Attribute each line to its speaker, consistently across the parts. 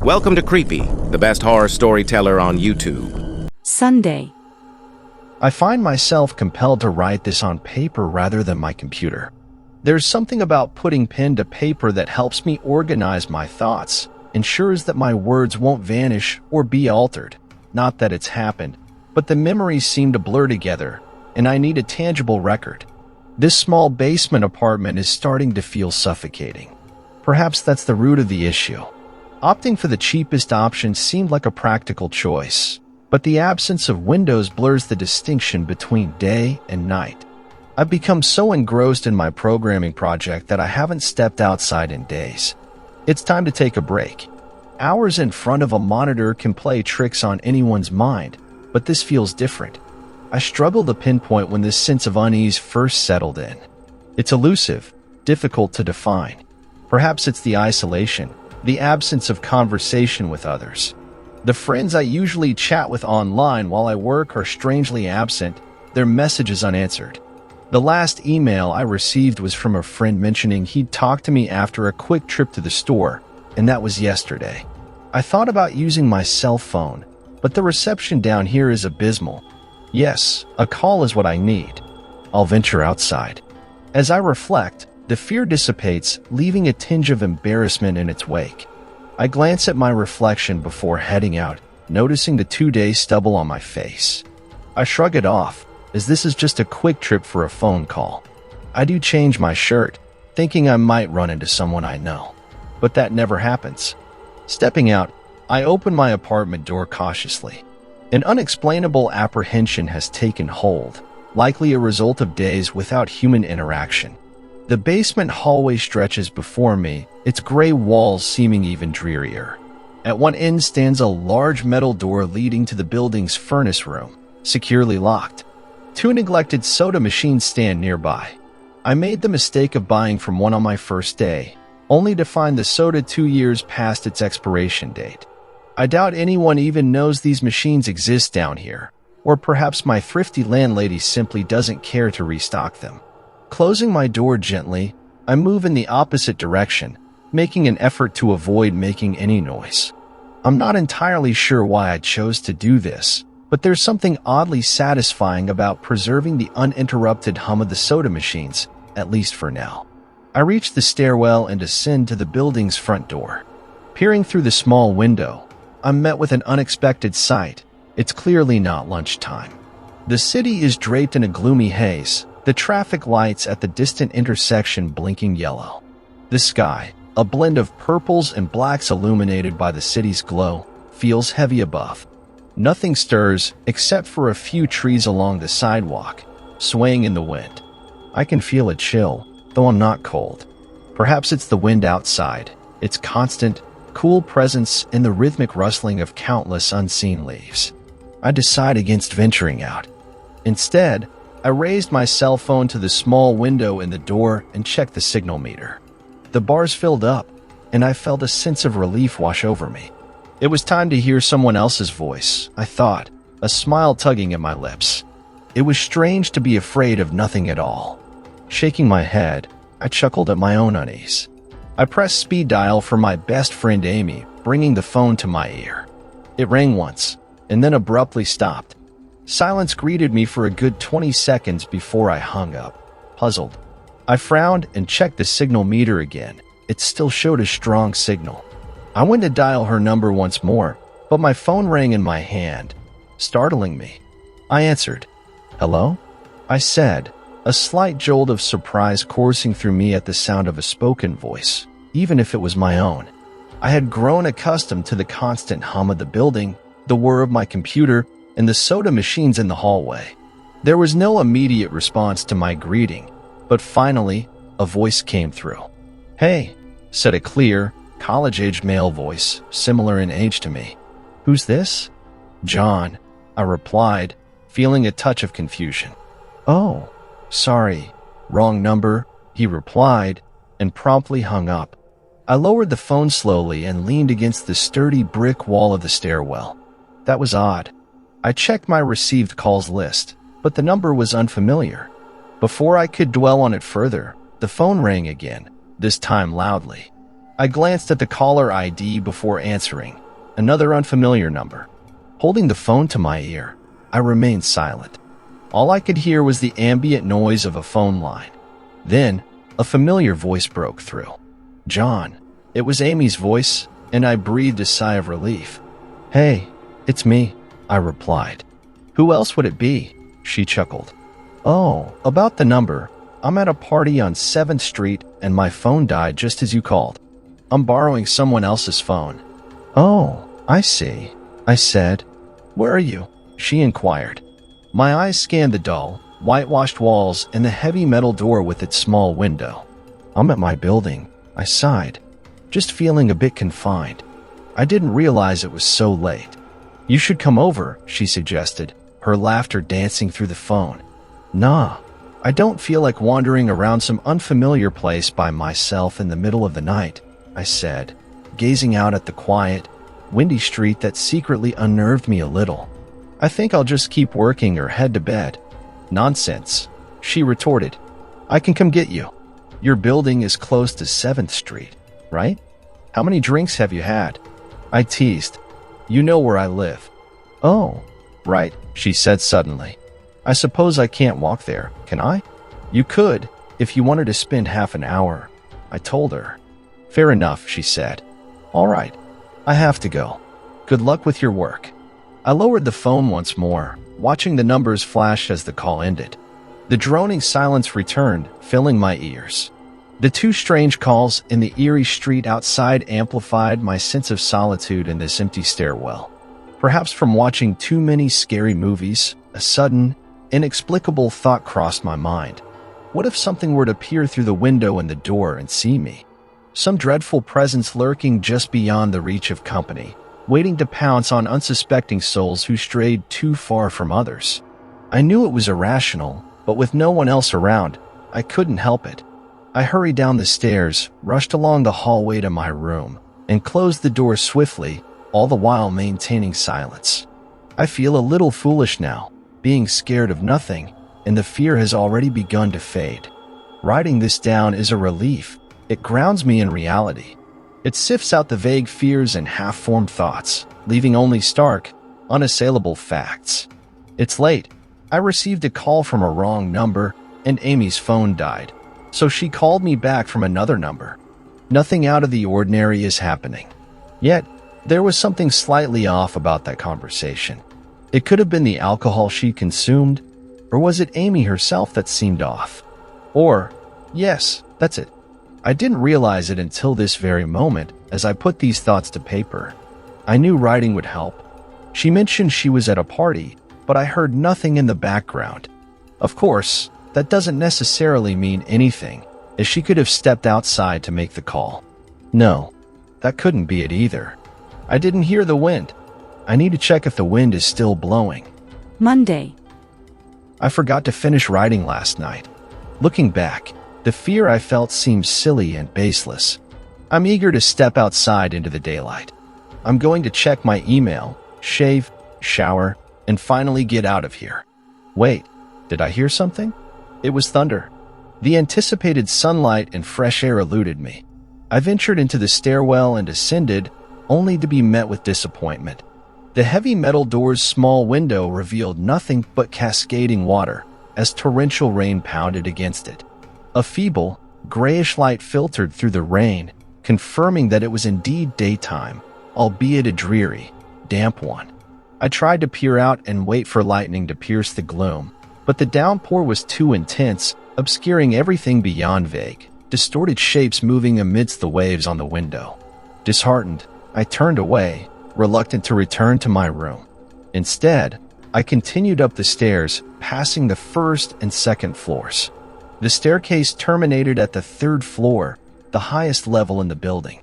Speaker 1: Welcome to Creepy, the best horror storyteller on YouTube.
Speaker 2: Sunday.
Speaker 3: I find myself compelled to write this on paper rather than my computer. There's something about putting pen to paper that helps me organize my thoughts, ensures that my words won't vanish or be altered. Not that it's happened, but the memories seem to blur together, and I need a tangible record. This small basement apartment is starting to feel suffocating. Perhaps that's the root of the issue. Opting for the cheapest option seemed like a practical choice, but the absence of windows blurs the distinction between day and night. I've become so engrossed in my programming project that I haven't stepped outside in days. It's time to take a break. Hours in front of a monitor can play tricks on anyone's mind, but this feels different. I struggle to pinpoint when this sense of unease first settled in. It's elusive, difficult to define. Perhaps it's the isolation, the absence of conversation with others. The friends I usually chat with online while I work are strangely absent, their messages unanswered. The last email I received was from a friend mentioning he'd talk to me after a quick trip to the store, and that was yesterday. I thought about using my cell phone, but the reception down here is abysmal. Yes, a call is what I need. I'll venture outside. As I reflect, the fear dissipates, leaving a tinge of embarrassment in its wake. I glance at my reflection before heading out, noticing the 2-day stubble on my face. I shrug it off, as this is just a quick trip for a phone call. I do change my shirt, thinking I might run into someone I know. But that never happens. Stepping out, I open my apartment door cautiously. An unexplainable apprehension has taken hold, likely a result of days without human interaction. The basement hallway stretches before me, its gray walls seeming even drearier. At one end stands a large metal door leading to the building's furnace room, securely locked. 2 neglected soda machines stand nearby. I made the mistake of buying from one on my first day, only to find the soda 2 years past its expiration date. I doubt anyone even knows these machines exist down here, or perhaps my thrifty landlady simply doesn't care to restock them. Closing my door gently, I move in the opposite direction, making an effort to avoid making any noise. I'm not entirely sure why I chose to do this, but there's something oddly satisfying about preserving the uninterrupted hum of the soda machines, at least for now. I reach the stairwell and ascend to the building's front door. Peering through the small window, I'm met with an unexpected sight. It's clearly not lunchtime. The city is draped in a gloomy haze, the traffic lights at the distant intersection blinking yellow. The sky, a blend of purples and blacks illuminated by the city's glow, feels heavy above. Nothing stirs except for a few trees along the sidewalk, swaying in the wind. I can feel a chill, though I'm not cold. Perhaps it's the wind outside, its constant, cool presence and the rhythmic rustling of countless unseen leaves. I decide against venturing out. Instead, I raised my cell phone to the small window in the door and checked the signal meter. The bars filled up, and I felt a sense of relief wash over me. It was time to hear someone else's voice, I thought, a smile tugging at my lips. It was strange to be afraid of nothing at all. Shaking my head, I chuckled at my own unease. I pressed speed dial for my best friend Amy, bringing the phone to my ear. It rang once, and then abruptly stopped. Silence greeted me for a good 20 seconds before I hung up, puzzled. I frowned and checked the signal meter again. It still showed a strong signal. I went to dial her number once more, but my phone rang in my hand, startling me. I answered. "Hello?" I said, a slight jolt of surprise coursing through me at the sound of a spoken voice, even if it was my own. I had grown accustomed to the constant hum of the building, the whir of my computer, and the soda machines in the hallway. There was no immediate response to my greeting, but finally, a voice came through. "Hey," said a clear, college-aged male voice, similar in age to me. "Who's this?" "John," I replied, feeling a touch of confusion. "Oh, sorry, wrong number," he replied, and promptly hung up. I lowered the phone slowly and leaned against the sturdy brick wall of the stairwell. That was odd. I checked my received calls list, but the number was unfamiliar. Before I could dwell on it further, the phone rang again, this time loudly. I glanced at the caller ID before answering. Another unfamiliar number. Holding the phone to my ear, I remained silent. All I could hear was the ambient noise of a phone line. Then, a familiar voice broke through. "John." It was Amy's voice, and I breathed a sigh of relief. "Hey, it's me," I replied. "Who else would it be?" She chuckled. "Oh, about the number. I'm at a party on 7th Street, and my phone died just as you called. I'm borrowing someone else's phone." "Oh, I see," I said. "Where are you?" she inquired. My eyes scanned the dull, whitewashed walls and the heavy metal door with its small window. "I'm at my building," I sighed, just feeling a bit confined. I didn't realize it was so late. "You should come over," she suggested, her laughter dancing through the phone. "Nah, I don't feel like wandering around some unfamiliar place by myself in the middle of the night," I said, gazing out at the quiet, windy street that secretly unnerved me a little. "I think I'll just keep working or head to bed." "Nonsense," she retorted. "I can come get you. Your building is close to 7th Street, right? How many drinks have you had?" I teased. "You know where I live." "Oh, right," she said suddenly. "I suppose I can't walk there, can I?" "You could, if you wanted to spend half an hour," I told her. "Fair enough," she said. "All right, I have to go. Good luck with your work." I lowered the phone once more, watching the numbers flash as the call ended. The droning silence returned, filling my ears. The two strange calls in the eerie street outside amplified my sense of solitude in this empty stairwell. Perhaps from watching too many scary movies, a sudden, inexplicable thought crossed my mind. What if something were to peer through the window in the door and see me? Some dreadful presence lurking just beyond the reach of company, waiting to pounce on unsuspecting souls who strayed too far from others. I knew it was irrational, but with no one else around, I couldn't help it. I hurried down the stairs, rushed along the hallway to my room, and closed the door swiftly, all the while maintaining silence. I feel a little foolish now, being scared of nothing, and the fear has already begun to fade. Writing this down is a relief. It grounds me in reality. It sifts out the vague fears and half-formed thoughts, leaving only stark, unassailable facts. It's late. I received a call from a wrong number, and Amy's phone died, so she called me back from another number. Nothing out of the ordinary is happening. Yet, there was something slightly off about that conversation. It could have been the alcohol she consumed, or was it Amy herself that seemed off? Or, yes, that's it. I didn't realize it until this very moment as I put these thoughts to paper. I knew writing would help. She mentioned she was at a party, but I heard nothing in the background. Of course, that doesn't necessarily mean anything, as she could have stepped outside to make the call. No, that couldn't be it either. I didn't hear the wind. I need to check if the wind is still blowing.
Speaker 2: Monday.
Speaker 3: I forgot to finish writing last night. Looking back, the fear I felt seems silly and baseless. I'm eager to step outside into the daylight. I'm going to check my email, shave, shower, and finally get out of here. Wait, did I hear something? It was thunder. The anticipated sunlight and fresh air eluded me. I ventured into the stairwell and ascended, only to be met with disappointment. The heavy metal door's small window revealed nothing but cascading water as torrential rain pounded against it. A feeble, grayish light filtered through the rain, confirming that it was indeed daytime, albeit a dreary, damp one. I tried to peer out and wait for lightning to pierce the gloom, but the downpour was too intense, obscuring everything beyond vague, distorted shapes moving amidst the waves on the window. Disheartened, I turned away, reluctant to return to my room. Instead, I continued up the stairs, passing the first and second floors. The staircase terminated at the 3rd floor, the highest level in the building.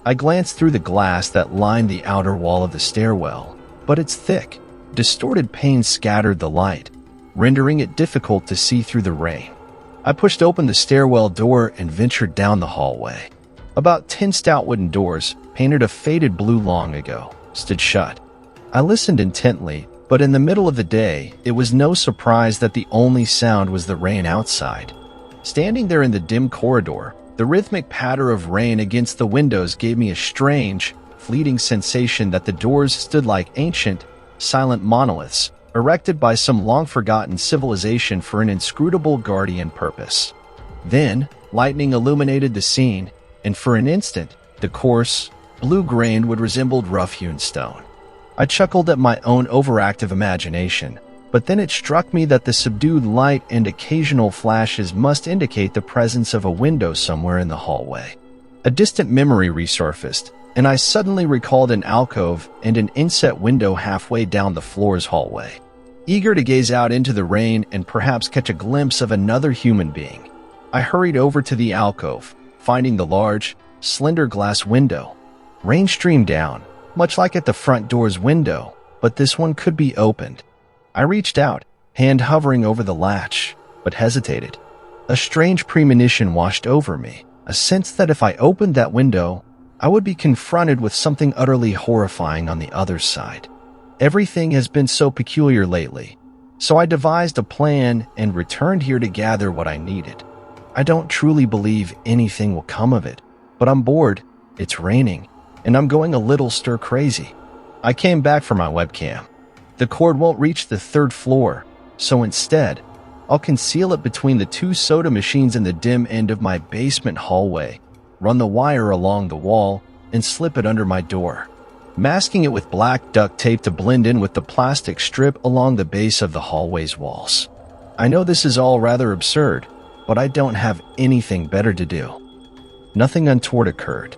Speaker 3: I glanced through the glass that lined the outer wall of the stairwell, but its thick, distorted panes scattered the light, rendering it difficult to see through the rain. I pushed open the stairwell door and ventured down the hallway. About 10 stout wooden doors, painted a faded blue long ago, stood shut. I listened intently, but in the middle of the day, it was no surprise that the only sound was the rain outside. Standing there in the dim corridor, The rhythmic patter of rain against the windows gave me a strange, fleeting sensation that the doors stood like ancient, silent monoliths, erected by some long-forgotten civilization for an inscrutable guardian purpose. Then, lightning illuminated the scene, and for an instant, the coarse, blue grain would resemble rough-hewn stone. I chuckled at my own overactive imagination, but then it struck me that the subdued light and occasional flashes must indicate the presence of a window somewhere in the hallway. A distant memory resurfaced, and I suddenly recalled an alcove and an inset window halfway down the floor's hallway. Eager to gaze out into the rain and perhaps catch a glimpse of another human being, I hurried over to the alcove, finding the large, slender glass window. Rain streamed down, much like at the front door's window, but this one could be opened. I reached out, hand hovering over the latch, but hesitated. A strange premonition washed over me, a sense that if I opened that window, I would be confronted with something utterly horrifying on the other side. Everything has been so peculiar lately, so I devised a plan and returned here to gather what I needed. I don't truly believe anything will come of it, but I'm bored, it's raining, and I'm going a little stir-crazy. I came back for my webcam. The cord won't reach the third floor, so instead, I'll conceal it between the two soda machines in the dim end of my basement hallway, run the wire along the wall, and slip it under my door, masking it with black duct tape to blend in with the plastic strip along the base of the hallway's walls. I know this is all rather absurd, but I don't have anything better to do. Nothing untoward occurred.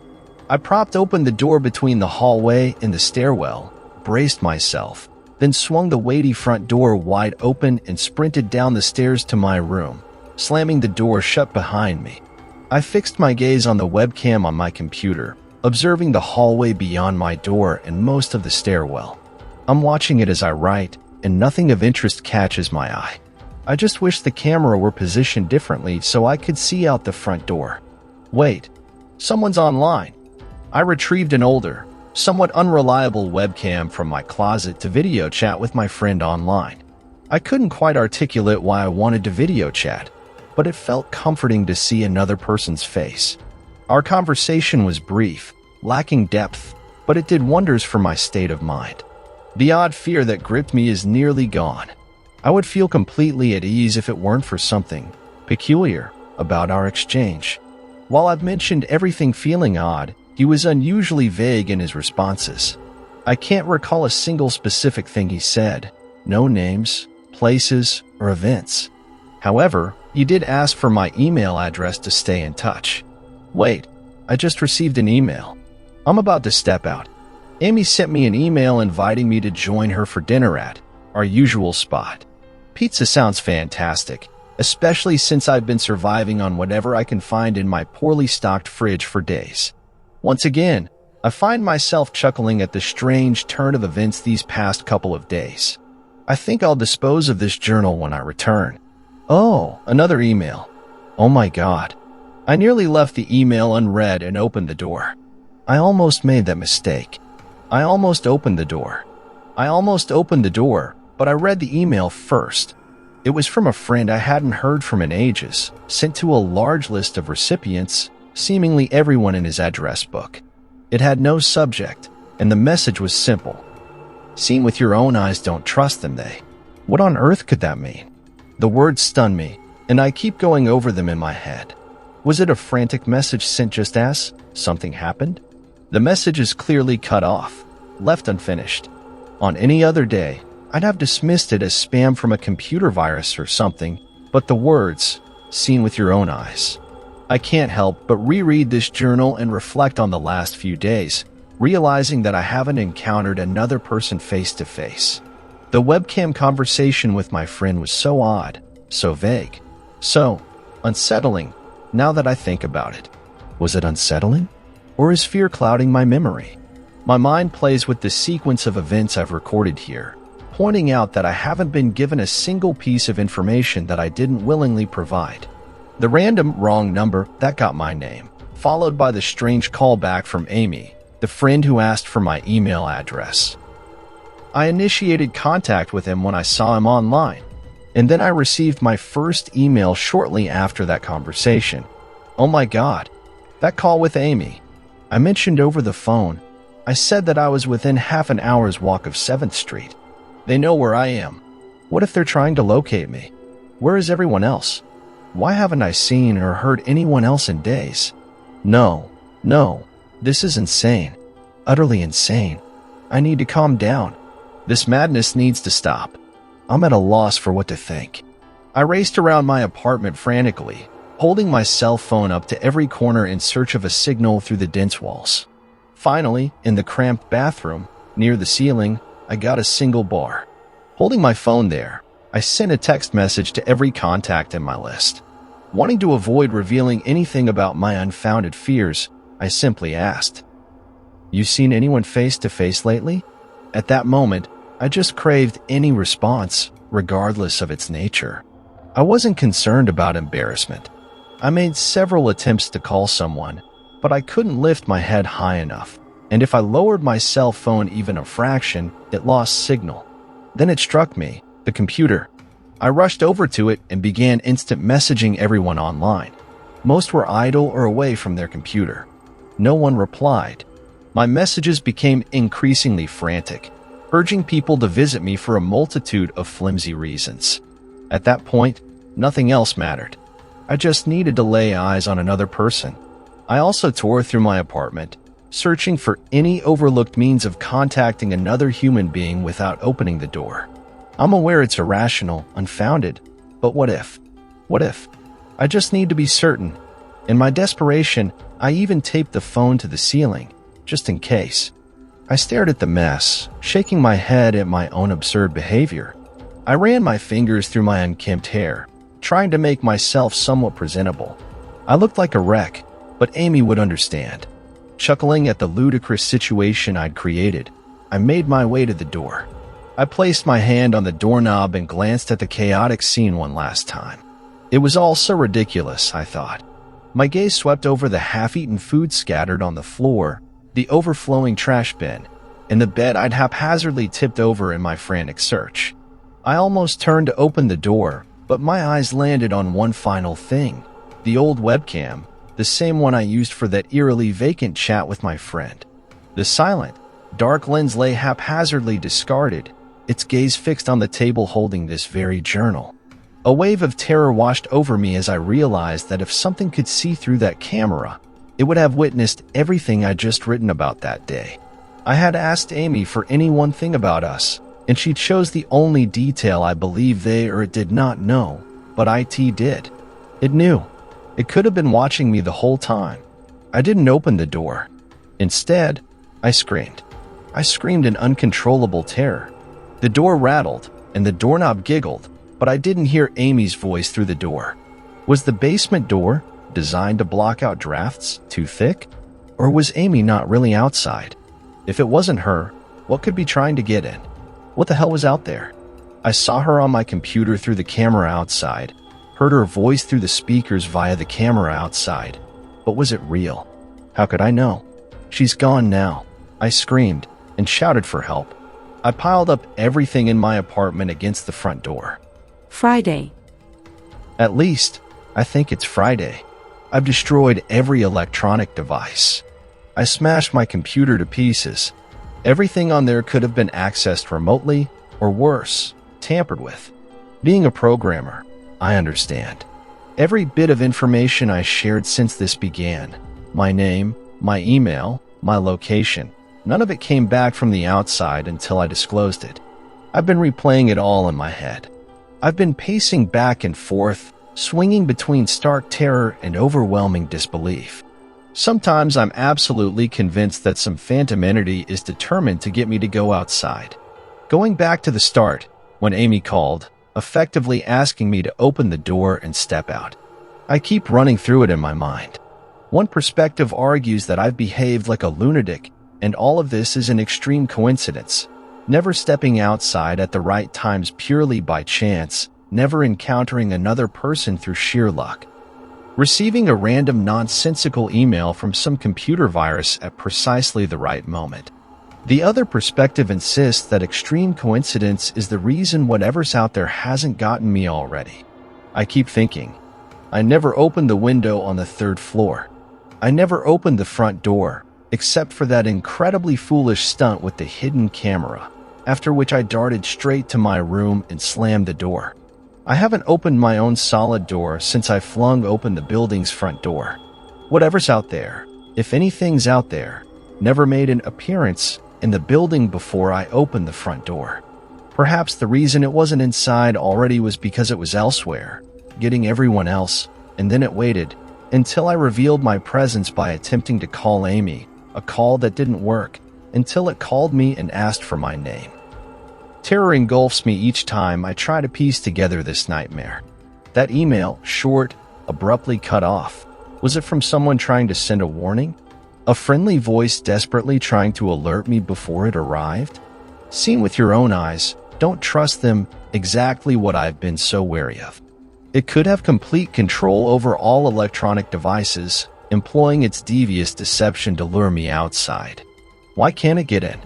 Speaker 3: I propped open the door between the hallway and the stairwell, braced myself, then swung the weighty front door wide open and sprinted down the stairs to my room, slamming the door shut behind me. I fixed my gaze on the webcam on my computer, observing the hallway beyond my door and most of the stairwell. I'm watching it as I write, and nothing of interest catches my eye. I just wish the camera were positioned differently so I could see out the front door. Wait, someone's online. I retrieved an older, somewhat unreliable webcam from my closet to video chat with my friend online. I couldn't quite articulate why I wanted to video chat, but it felt comforting to see another person's face. Our conversation was brief, lacking depth, but it did wonders for my state of mind. The odd fear that gripped me is nearly gone. I would feel completely at ease if it weren't for something peculiar about our exchange. While I've mentioned everything feeling odd, he was unusually vague in his responses. I can't recall a single specific thing he said, no names, places, or events. However, he did ask for my email address to stay in touch. Wait, I just received an email. I'm about to step out. Amy sent me an email inviting me to join her for dinner at our usual spot. Pizza sounds fantastic, especially since I've been surviving on whatever I can find in my poorly stocked fridge for days. Once again, I find myself chuckling at the strange turn of events these past couple of days. I think I'll dispose of this journal when I return. Oh, another email. Oh my God. I nearly left the email unread and opened the door. I almost made that mistake. I almost opened the door, but I read the email first. It was from a friend I hadn't heard from in ages, sent to a large list of recipients, seemingly everyone in his address book. It had no subject, and the message was simple. Seen with your own eyes, don't trust them, they. What on earth could that mean? The words stun me, and I keep going over them in my head. Was it a frantic message sent just as something happened? The message is clearly cut off, left unfinished. On any other day, I'd have dismissed it as spam from a computer virus or something, but the words, seen with your own eyes. I can't help but reread this journal and reflect on the last few days, realizing that I haven't encountered another person face to face. The webcam conversation with my friend was so odd, so vague, so unsettling, now that I think about it. Was it unsettling? Or is fear clouding my memory? My mind plays with the sequence of events I've recorded here, pointing out that I haven't been given a single piece of information that I didn't willingly provide. The random wrong number, that got my name, followed by the strange callback from Amy, the friend who asked for my email address. I initiated contact with him when I saw him online, and then I received my first email shortly after that conversation. Oh my God, that call with Amy. I mentioned over the phone. I said that I was within half an hour's walk of 7th Street. They know where I am. What if they're trying to locate me? Where is everyone else? Why haven't I seen or heard anyone else in days? No, this is insane. Utterly insane. I need to calm down. This madness needs to stop. I'm at a loss for what to think. I raced around my apartment frantically, holding my cell phone up to every corner in search of a signal through the dense walls. Finally, in the cramped bathroom, near the ceiling, I got a single bar. Holding my phone there, I sent a text message to every contact in my list. Wanting to avoid revealing anything about my unfounded fears, I simply asked, "You seen anyone face to face lately?" At that moment, I just craved any response, regardless of its nature. I wasn't concerned about embarrassment. I made several attempts to call someone, but I couldn't lift my head high enough, and if I lowered my cell phone even a fraction, it lost signal. Then it struck me, the computer. I rushed over to it and began instant messaging everyone online. Most were idle or away from their computer. No one replied. My messages became increasingly frantic, urging people to visit me for a multitude of flimsy reasons. At that point, nothing else mattered. I just needed to lay eyes on another person. I also tore through my apartment, searching for any overlooked means of contacting another human being without opening the door. I'm aware it's irrational, unfounded, but what if? What if? I just need to be certain. In my desperation, I even taped the phone to the ceiling, just in case. I stared at the mess, shaking my head at my own absurd behavior. I ran my fingers through my unkempt hair, trying to make myself somewhat presentable. I looked like a wreck, but Amy would understand. Chuckling at the ludicrous situation I'd created, I made my way to the door. I placed my hand on the doorknob and glanced at the chaotic scene one last time. It was all so ridiculous, I thought. My gaze swept over the half-eaten food scattered on the floor, the overflowing trash bin, and the bed I'd haphazardly tipped over in my frantic search. I almost turned to open the door, but my eyes landed on one final thing, the old webcam, the same one I used for that eerily vacant chat with my friend. The silent, dark lens lay haphazardly discarded, its gaze fixed on the table holding this very journal. A wave of terror washed over me as I realized that if something could see through that camera, it would have witnessed everything I'd just written about that day. I had asked Amy for any one thing about us, and she chose the only detail I believe they or it did not know, but IT did. It knew. It could have been watching me the whole time. I didn't open the door. Instead, I screamed. I screamed in uncontrollable terror. The door rattled, and the doorknob giggled, but I didn't hear Amy's voice through the door. Was the basement door, designed to block out drafts, too thick? Or was Amy not really outside? If it wasn't her, what could be trying to get in? What the hell was out there? I saw her on my computer through the camera outside, heard her voice through the speakers via the camera outside. But was it real? How could I know? She's gone now. I screamed and shouted for help. I piled up everything in my apartment against the front door.
Speaker 2: Friday.
Speaker 3: At least, I think it's Friday. I've destroyed every electronic device. I smashed my computer to pieces. Everything on there could have been accessed remotely, or worse, tampered with. Being a programmer, I understand. Every bit of information I shared since this began, my name, my email, my location, none of it came back from the outside until I disclosed it. I've been replaying it all in my head. I've been pacing back and forth, swinging between stark terror and overwhelming disbelief. Sometimes I'm absolutely convinced that some phantom entity is determined to get me to go outside. Going back to the start, when Amy called, effectively asking me to open the door and step out. I keep running through it in my mind. One perspective argues that I've behaved like a lunatic, and all of this is an extreme coincidence. Never stepping outside at the right times purely by chance, never encountering another person through sheer luck. Receiving a random nonsensical email from some computer virus at precisely the right moment. The other perspective insists that extreme coincidence is the reason whatever's out there hasn't gotten me already. I keep thinking, I never opened the window on the third floor. I never opened the front door, except for that incredibly foolish stunt with the hidden camera, after which I darted straight to my room and slammed the door. I haven't opened my own solid door since I flung open the building's front door. Whatever's out there, if anything's out there, never made an appearance in the building before I opened the front door. Perhaps the reason it wasn't inside already was because it was elsewhere, getting everyone else, and then it waited until I revealed my presence by attempting to call Amy, a call that didn't work, until it called me and asked for my name. Terror engulfs me each time I try to piece together this nightmare. That email, short, abruptly cut off. Was it from someone trying to send a warning? A friendly voice desperately trying to alert me before it arrived? Seen with your own eyes, don't trust them. Exactly what I've been so wary of. It could have complete control over all electronic devices, employing its devious deception to lure me outside. Why can't it get in?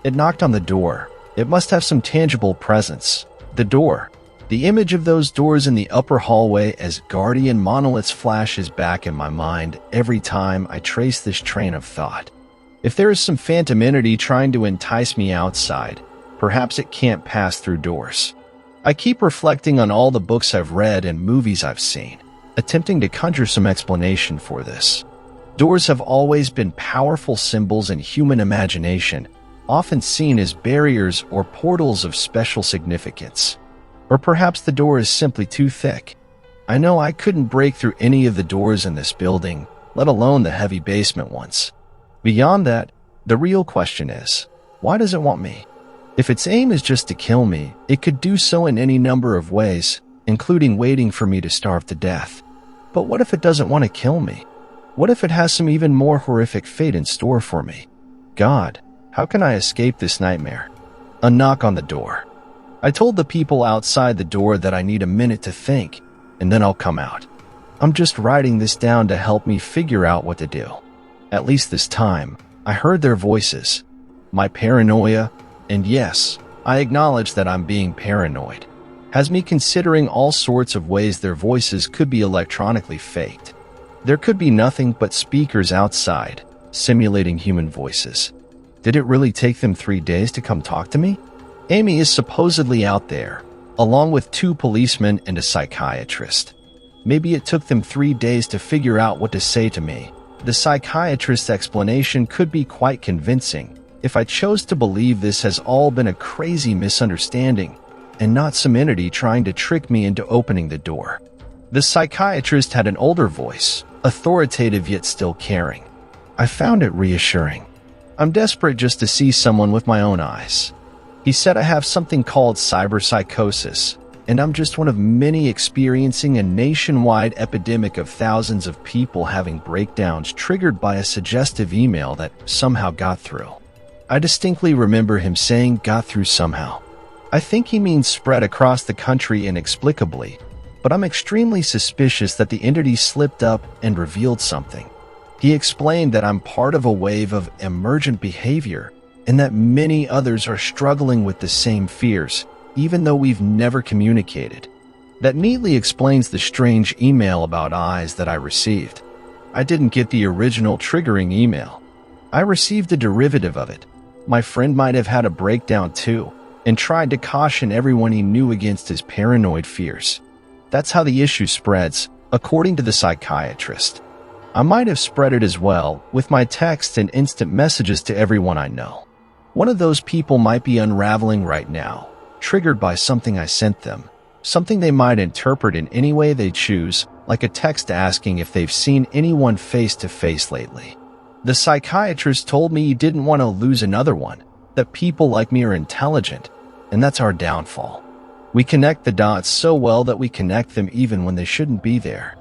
Speaker 3: It knocked on the door. It must have some tangible presence. The door. The image of those doors in the upper hallway as guardian monoliths flashes back in my mind every time I trace this train of thought. If there is some phantom entity trying to entice me outside, perhaps it can't pass through doors. I keep reflecting on all the books I've read and movies I've seen, attempting to conjure some explanation for this. Doors have always been powerful symbols in human imagination, often seen as barriers or portals of special significance. Or perhaps the door is simply too thick. I know I couldn't break through any of the doors in this building, let alone the heavy basement ones. Beyond that, the real question is, why does it want me? If its aim is just to kill me, it could do so in any number of ways, including waiting for me to starve to death. But what if it doesn't want to kill me? What if it has some even more horrific fate in store for me? God, how can I escape this nightmare? A knock on the door. I told the people outside the door that I need a minute to think, and then I'll come out. I'm just writing this down to help me figure out what to do. At least this time, I heard their voices. My paranoia, and yes, I acknowledge that I'm being paranoid, has me considering all sorts of ways their voices could be electronically faked. There could be nothing but speakers outside, simulating human voices. Did it really take them 3 days to come talk to me? Amy is supposedly out there, along with 2 policemen and a psychiatrist. Maybe it took them 3 days to figure out what to say to me. The psychiatrist's explanation could be quite convincing if I chose to believe this has all been a crazy misunderstanding and not some entity trying to trick me into opening the door. The psychiatrist had an older voice, authoritative yet still caring. I found it reassuring. I'm desperate just to see someone with my own eyes. He said I have something called cyberpsychosis, and I'm just one of many experiencing a nationwide epidemic of thousands of people having breakdowns triggered by a suggestive email that somehow got through. I distinctly remember him saying got through somehow. I think he means spread across the country inexplicably, but I'm extremely suspicious that the entity slipped up and revealed something. He explained that I'm part of a wave of emergent behavior and that many others are struggling with the same fears, even though we've never communicated. That neatly explains the strange email about eyes that I received. I didn't get the original triggering email. I received a derivative of it. My friend might have had a breakdown too, and tried to caution everyone he knew against his paranoid fears. That's how the issue spreads, according to the psychiatrist. I might have spread it as well, with my texts and instant messages to everyone I know. One of those people might be unraveling right now, triggered by something I sent them, something they might interpret in any way they choose, like a text asking if they've seen anyone face to face lately. The psychiatrist told me he didn't want to lose another one, that people like me are intelligent, and that's our downfall. We connect the dots so well that we connect them even when they shouldn't be there.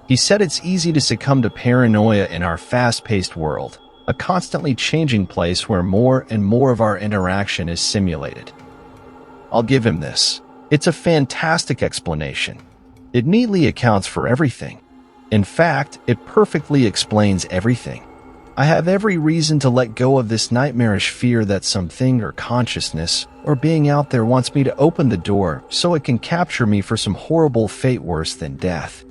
Speaker 3: He said it's easy to succumb to paranoia in our fast-paced world, a constantly changing place where more and more of our interaction is simulated. I'll give him this. It's a fantastic explanation. It neatly accounts for everything. In fact, it perfectly explains everything. I have every reason to let go of this nightmarish fear that something or consciousness or being out there wants me to open the door so it can capture me for some horrible fate worse than death.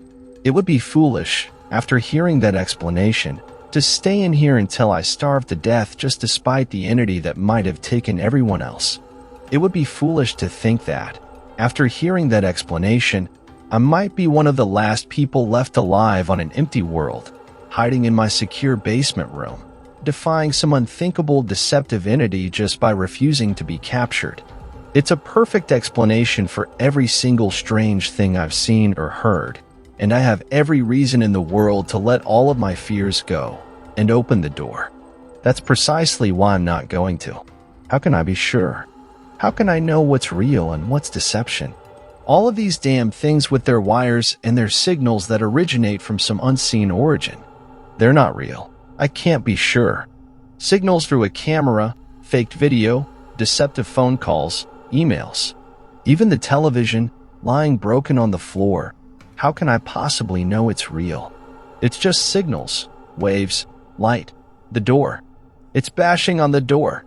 Speaker 3: It would be foolish, after hearing that explanation, to stay in here until I starve to death just despite the entity that might have taken everyone else. It would be foolish to think that, after hearing that explanation, I might be one of the last people left alive on an empty world, hiding in my secure basement room, defying some unthinkable deceptive entity just by refusing to be captured. It's a perfect explanation for every single strange thing I've seen or heard, and I have every reason in the world to let all of my fears go and open the door. That's precisely why I'm not going to. How can I be sure? How can I know what's real and what's deception? All of these damn things with their wires and their signals that originate from some unseen origin. They're not real. I can't be sure. Signals through a camera, faked video, deceptive phone calls, emails. Even the television, lying broken on the floor. How can I possibly know it's real? It's just signals, waves, light, the door. It's bashing on the door.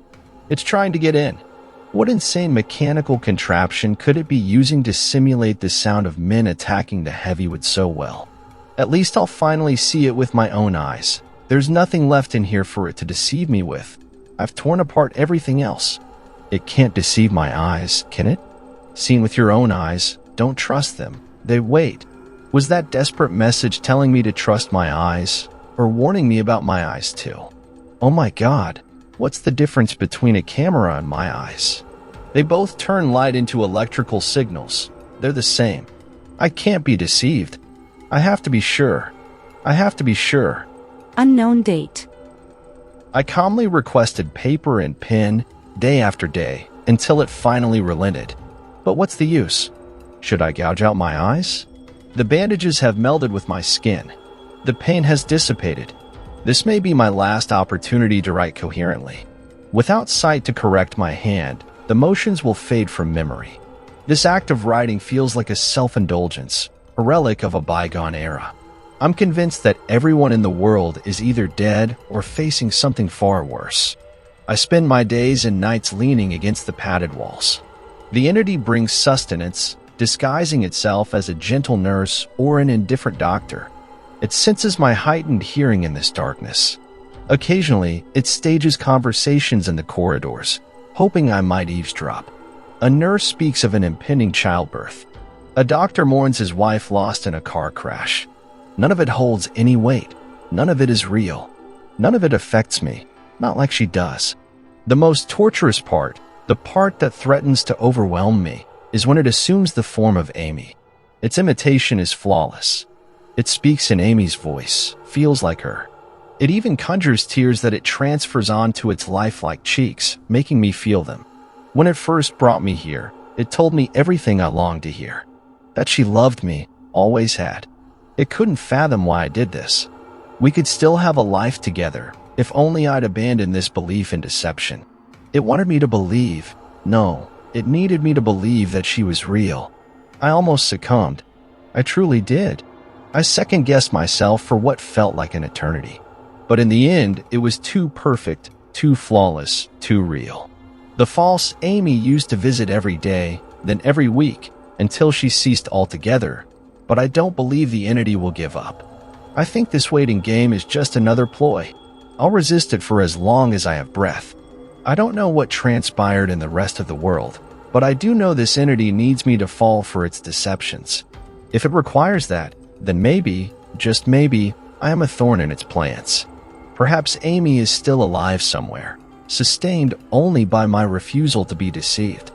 Speaker 3: It's trying to get in. What insane mechanical contraption could it be using to simulate the sound of men attacking the heavyweight so well? At least I'll finally see it with my own eyes. There's nothing left in here for it to deceive me with. I've torn apart everything else. It can't deceive my eyes, can it? Seen with your own eyes, don't trust them. They wait. Was that desperate message telling me to trust my eyes, or warning me about my eyes too? Oh my God, what's the difference between a camera and my eyes? They both turn light into electrical signals. They're the same. I can't be deceived. I have to be sure. I have to be sure.
Speaker 2: Unknown date.
Speaker 3: I calmly requested paper and pen day after day until it finally relented. But what's the use? Should I gouge out my eyes? The bandages have melded with my skin. The pain has dissipated. This may be my last opportunity to write coherently. Without sight to correct my hand, the motions will fade from memory. This act of writing feels like a self-indulgence, a relic of a bygone era. I'm convinced that everyone in the world is either dead or facing something far worse. I spend my days and nights leaning against the padded walls. The entity brings sustenance, disguising itself as a gentle nurse or an indifferent doctor. It senses my heightened hearing in this darkness. Occasionally, it stages conversations in the corridors, hoping I might eavesdrop. A nurse speaks of an impending childbirth. A doctor mourns his wife lost in a car crash. None of it holds any weight. None of it is real. None of it affects me, not like she does. The most torturous part, the part that threatens to overwhelm me, is when it assumes the form of Amy. Its imitation is flawless. It speaks in Amy's voice, feels like her. It even conjures tears that it transfers onto its lifelike cheeks, making me feel them. When it first brought me here, it told me everything I longed to hear. That she loved me, always had. It couldn't fathom why I did this. We could still have a life together, if only I'd abandoned this belief in deception. It wanted me to believe. No, it needed me to believe that she was real. I almost succumbed. I truly did. I second-guessed myself for what felt like an eternity. But in the end, it was too perfect, too flawless, too real. The false Amy used to visit every day, then every week, until she ceased altogether. But I don't believe the entity will give up. I think this waiting game is just another ploy. I'll resist it for as long as I have breath. I don't know what transpired in the rest of the world, but I do know this entity needs me to fall for its deceptions. If it requires that, then maybe, just maybe, I am a thorn in its plans. Perhaps Amy is still alive somewhere, sustained only by my refusal to be deceived.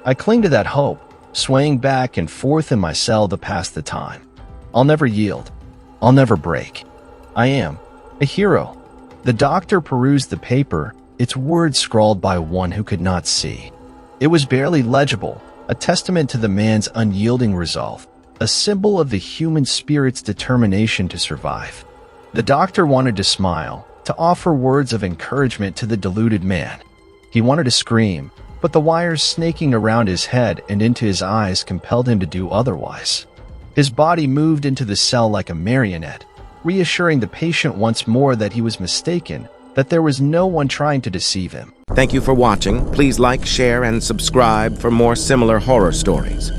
Speaker 3: I cling to that hope, swaying back and forth in my cell to pass the time. I'll never yield. I'll never break. I am a hero. The doctor perused the paper, its words scrawled by one who could not see. It was barely legible, a testament to the man's unyielding resolve, a symbol of the human spirit's determination to survive. The doctor wanted to smile, to offer words of encouragement to the deluded man. He wanted to scream, but the wires snaking around his head and into his eyes compelled him to do otherwise. His body moved into the cell like a marionette, reassuring the patient once more that he was mistaken, that there was no one trying to deceive him.
Speaker 1: Thank you for watching. Please like, share, and subscribe for more similar horror stories.